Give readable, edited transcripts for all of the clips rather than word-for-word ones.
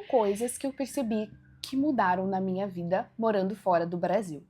coisas que eu percebi que mudaram na minha vida morando fora do Brasil.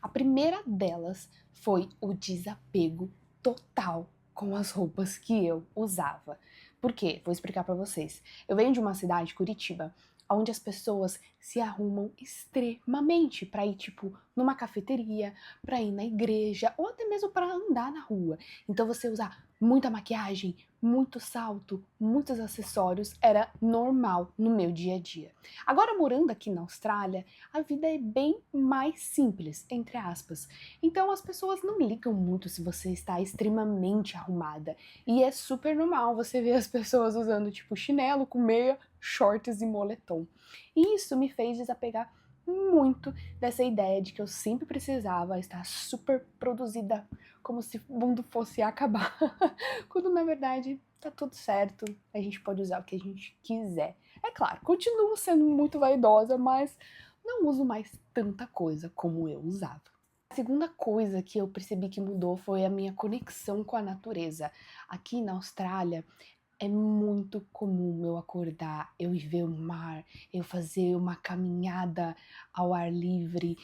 A primeira delas foi o desapego total com as roupas que eu usava. Por quê? Vou explicar pra vocês. Eu venho de uma cidade, Curitiba, onde as pessoas se arrumam extremamente pra ir, tipo, numa cafeteria, pra ir na igreja, ou até mesmo pra andar na rua. Então você usar muita maquiagem, muito salto, muitos acessórios era normal no meu dia a dia. Agora, morando aqui na Austrália, a vida é bem mais simples, entre aspas. Então as pessoas não ligam muito se você está extremamente arrumada. E é super normal você ver as pessoas usando tipo chinelo com meia, shorts e moletom. E isso me fez desapegar muito dessa ideia de que eu sempre precisava estar super produzida, como se o mundo fosse acabar. Quando na verdade tá tudo certo, a gente pode usar o que a gente quiser. É claro, continuo sendo muito vaidosa, mas não uso mais tanta coisa como eu usava. A segunda coisa que eu percebi que mudou foi a minha conexão com a natureza. Aqui na Austrália, é muito comum eu acordar, eu ir ver o mar, eu fazer uma caminhada ao ar livre,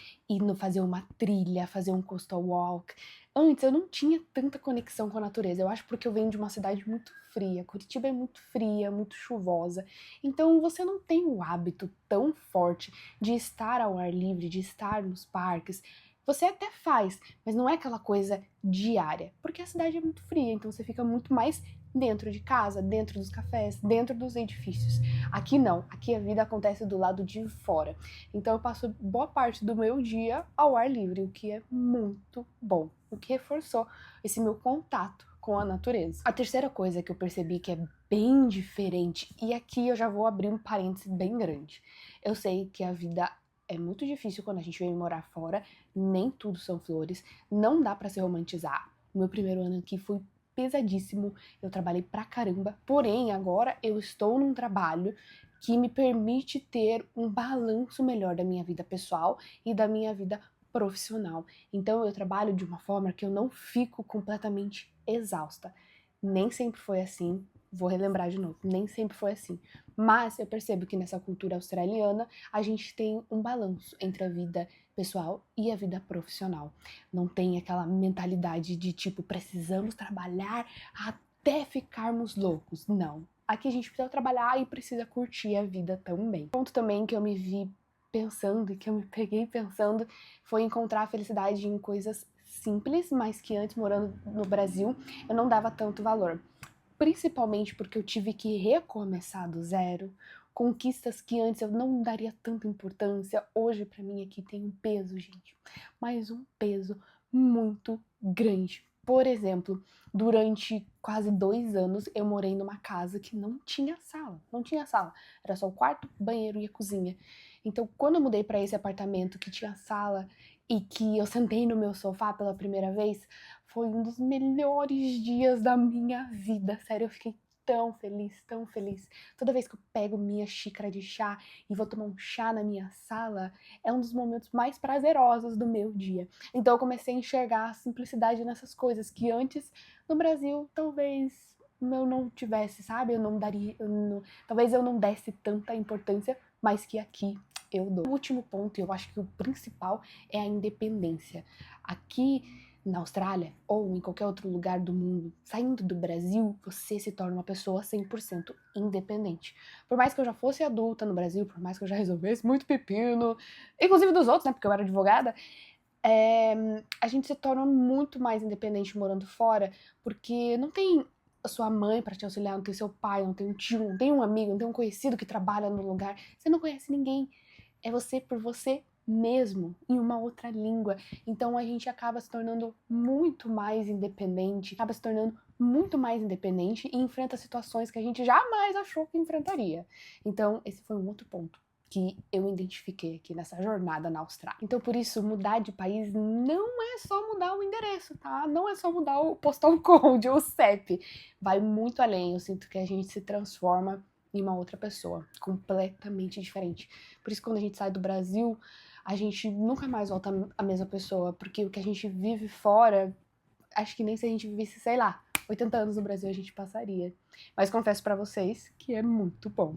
fazer uma trilha, fazer um coastal walk. Antes eu não tinha tanta conexão com a natureza, eu acho porque eu venho de uma cidade muito fria. Curitiba é muito fria, muito chuvosa, então você não tem o hábito tão forte de estar ao ar livre, de estar nos parques. Você até faz, mas não é aquela coisa diária, porque a cidade é muito fria, então você fica muito mais dentro de casa, dentro dos cafés, dentro dos edifícios. Aqui não, aqui a vida acontece do lado de fora. Então eu passo boa parte do meu dia ao ar livre, o que é muito bom, o que reforçou esse meu contato com a natureza. A terceira coisa que eu percebi que é bem diferente, e aqui eu já vou abrir um parênteses bem grande. Eu sei que a vida é muito difícil quando a gente vem morar fora, nem tudo são flores, não dá pra se romantizar. O meu primeiro ano aqui foi pesadíssimo, eu trabalhei pra caramba, porém agora eu estou num trabalho que me permite ter um balanço melhor da minha vida pessoal e da minha vida profissional. Então eu trabalho de uma forma que eu não fico completamente exausta. Nem sempre foi assim, vou relembrar de novo, nem sempre foi assim. Mas eu percebo que nessa cultura australiana a gente tem um balanço entre a vida pessoal e a vida profissional. Não tem aquela mentalidade de tipo, precisamos trabalhar até ficarmos loucos. Não. Aqui a gente precisa trabalhar e precisa curtir a vida também. Um ponto também que eu me vi pensando e que eu me peguei pensando foi encontrar a felicidade em coisas simples, mas que antes, morando no Brasil, eu não dava tanto valor. Principalmente porque eu tive que recomeçar do zero, conquistas que antes eu não daria tanta importância, hoje pra mim aqui tem um peso, gente, mas um peso muito grande. Por exemplo, durante quase 2 anos eu morei numa casa que não tinha sala, era só o quarto, banheiro e a cozinha. Então, quando eu mudei pra esse apartamento que tinha sala e que eu sentei no meu sofá pela primeira vez, foi um dos melhores dias da minha vida. Sério, eu fiquei tão feliz, tão feliz. Toda vez que eu pego minha xícara de chá e vou tomar um chá na minha sala, é um dos momentos mais prazerosos do meu dia. Então eu comecei a enxergar a simplicidade nessas coisas que antes, no Brasil, talvez eu não tivesse, sabe? Eu não daria, talvez eu não desse tanta importância, mas que aqui eu dou. O último ponto, e eu acho que o principal, é a independência. Aqui na Austrália ou em qualquer outro lugar do mundo, saindo do Brasil, você se torna uma pessoa 100% independente. Por mais que eu já fosse adulta no Brasil, por mais que eu já resolvesse muito pepino, inclusive dos outros, né, porque eu era advogada, a gente se torna muito mais independente morando fora, porque não tem a sua mãe para te auxiliar, não tem seu pai, não tem um tio, não tem um amigo, não tem um conhecido que trabalha no lugar, você não conhece ninguém. É você por você mesmo, em uma outra língua. Então a gente acaba se tornando muito mais independente, e enfrenta situações que a gente jamais achou que enfrentaria. Então esse foi um outro ponto que eu identifiquei aqui nessa jornada na Austrália. Então por isso, mudar de país não é só mudar o endereço, tá? Não é só mudar o postal code ou o CEP. Vai muito além, eu sinto que a gente se transforma em uma outra pessoa, completamente diferente. Por isso, quando a gente sai do Brasil, a gente nunca mais volta a mesma pessoa, porque o que a gente vive fora, acho que nem se a gente vivesse, sei lá, 80 anos no Brasil a gente passaria. Mas confesso pra vocês que é muito bom.